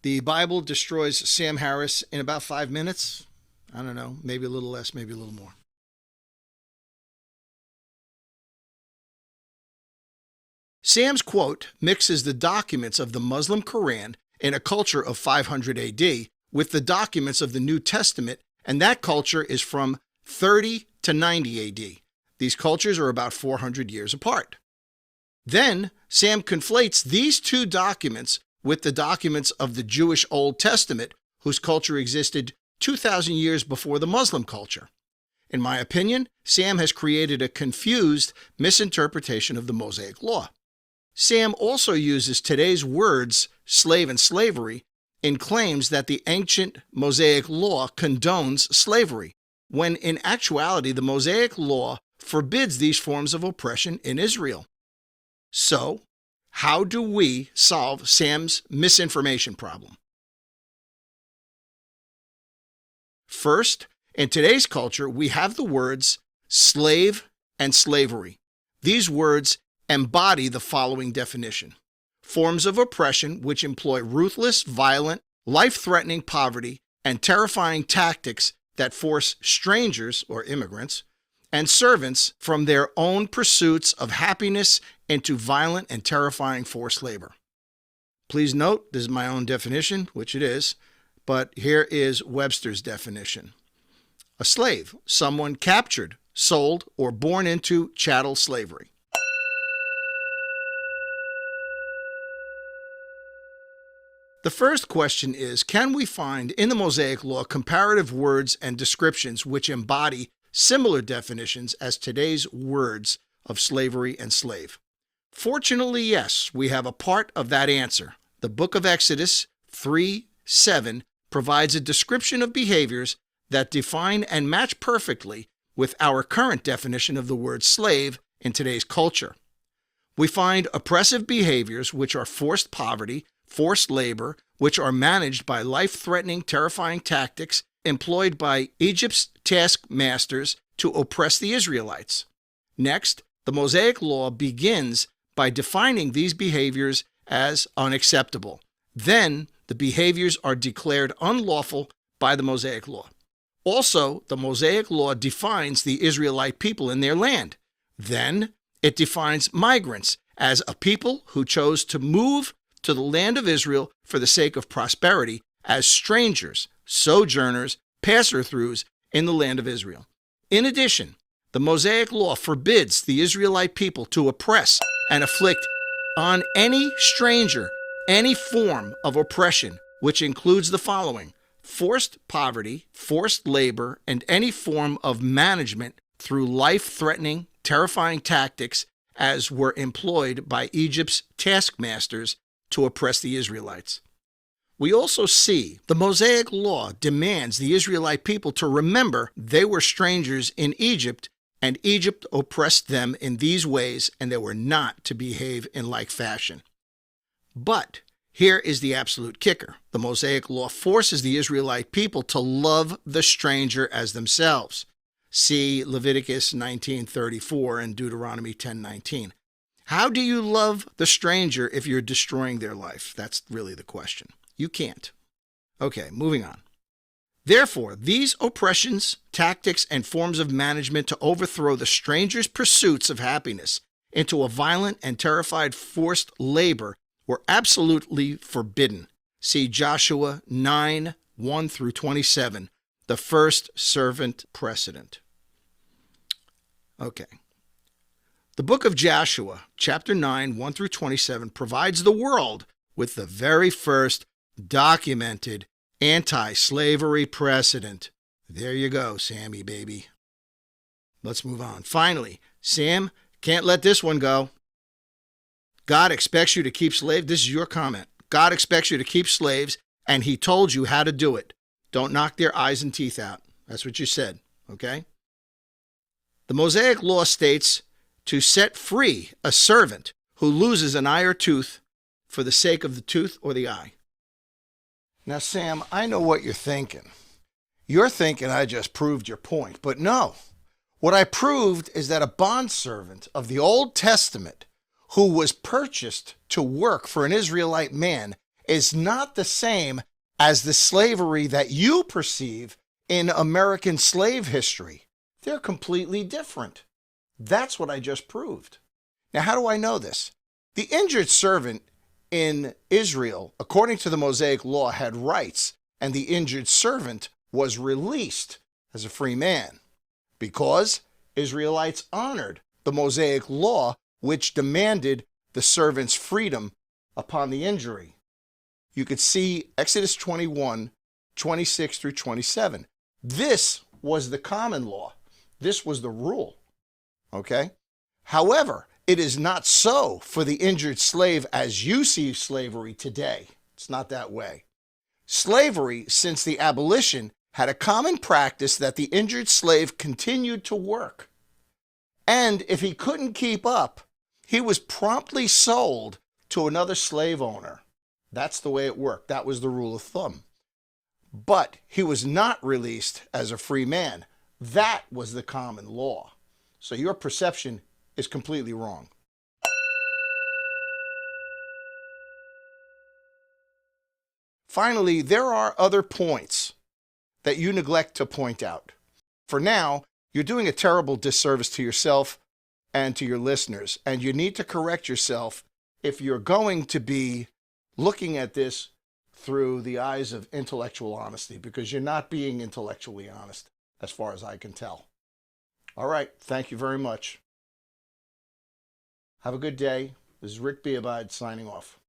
The Bible destroys Sam Harris in about 5 minutes. I don't know, maybe a little less, maybe a little more. Sam's quote mixes the documents of the Muslim Quran in a culture of 500 AD with the documents of the New Testament, and that culture is from 30 to 90 AD. These cultures are about 400 years apart. Then Sam conflates these two documents with the documents of the Jewish Old Testament, whose culture existed 2,000 years before the Muslim culture. In my opinion, Sam has created a confused misinterpretation of the Mosaic Law. Sam also uses today's words, slave and slavery, and claims that the ancient Mosaic Law condones slavery, when in actuality the Mosaic Law forbids these forms of oppression in Israel. So, how do we solve Sam's misinformation problem? First, in today's culture, we have the words slave and slavery. These words embody the following definition: forms of oppression which employ ruthless, violent, life-threatening poverty and terrifying tactics that force strangers, or immigrants, and servants from their own pursuits of happiness into violent and terrifying forced labor. Please note, this is my own definition, which it is, but here is Webster's definition. A slave, someone captured, sold, or born into chattel slavery. The first question is, can we find in the Mosaic Law comparative words and descriptions which embody similar definitions as today's words of slavery and slave? Fortunately, yes, we have a part of that answer. The book of Exodus 3:7 provides a description of behaviors that define and match perfectly with our current definition of the word slave in today's culture. We find oppressive behaviors which are forced poverty, forced labor, which are managed by life-threatening, terrifying tactics employed by Egypt's taskmasters to oppress the Israelites. Next, the Mosaic Law begins by defining these behaviors as unacceptable. Then, the behaviors are declared unlawful by the Mosaic Law. Also, the Mosaic Law defines the Israelite people in their land. Then, it defines migrants as a people who chose to move to the land of Israel for the sake of prosperity as strangers, sojourners, passer-throughs in the land of Israel. In addition, the Mosaic Law forbids the Israelite people to oppress and afflict on any stranger any form of oppression, which includes the following: forced poverty, forced labor, and any form of management through life-threatening, terrifying tactics as were employed by Egypt's taskmasters to oppress the Israelites. We also see the Mosaic Law demands the Israelite people to remember they were strangers in Egypt, and Egypt oppressed them in these ways, and they were not to behave in like fashion. But here is the absolute kicker. The Mosaic Law forces the Israelite people to love the stranger as themselves. See Leviticus 19:34 and Deuteronomy 10:19. How do you love the stranger if you're destroying their life? That's really the question. You can't. Okay, moving on. Therefore, these oppressions, tactics, and forms of management to overthrow the stranger's pursuits of happiness into a violent and terrified forced labor were absolutely forbidden. See Joshua 9:1-27, the first servant precedent. Okay. The book of Joshua, chapter 9:1-27, provides the world with the very first documented anti-slavery precedent. There you go, Sammy, baby. Let's move on. Finally, Sam, can't let this one go. God expects you to keep slaves. This is your comment. God expects you to keep slaves, and he told you how to do it. Don't knock their eyes and teeth out. That's what you said, okay? The Mosaic Law states to set free a servant who loses an eye or tooth for the sake of the tooth or the eye. Now, Sam, I know what you're thinking. You're thinking I just proved your point, but no. What I proved is that a bondservant of the Old Testament who was purchased to work for an Israelite man is not the same as the slavery that you perceive in American slave history. They're completely different. That's what I just proved. Now, how do I know this? The injured servant in Israel, according to the Mosaic law, had rights, and the injured servant was released as a free man because Israelites honored the Mosaic law, which demanded the servant's freedom upon the injury. You could see Exodus 21, 26 through 27. This was the common law. This was the rule. Okay? However, it is not so for the injured slave as you see slavery today. It's not that way. Slavery, since the abolition, had a common practice that the injured slave continued to work. And if he couldn't keep up, he was promptly sold to another slave owner. That's the way it worked. That was the rule of thumb. But he was not released as a free man. That was the common law. So your perception is completely wrong. Finally, there are other points that you neglect to point out. For now, you're doing a terrible disservice to yourself and to your listeners, and you need to correct yourself if you're going to be looking at this through the eyes of intellectual honesty, because you're not being intellectually honest, as far as I can tell. All right, thank you very much. Have a good day. This is Rick Beabide signing off.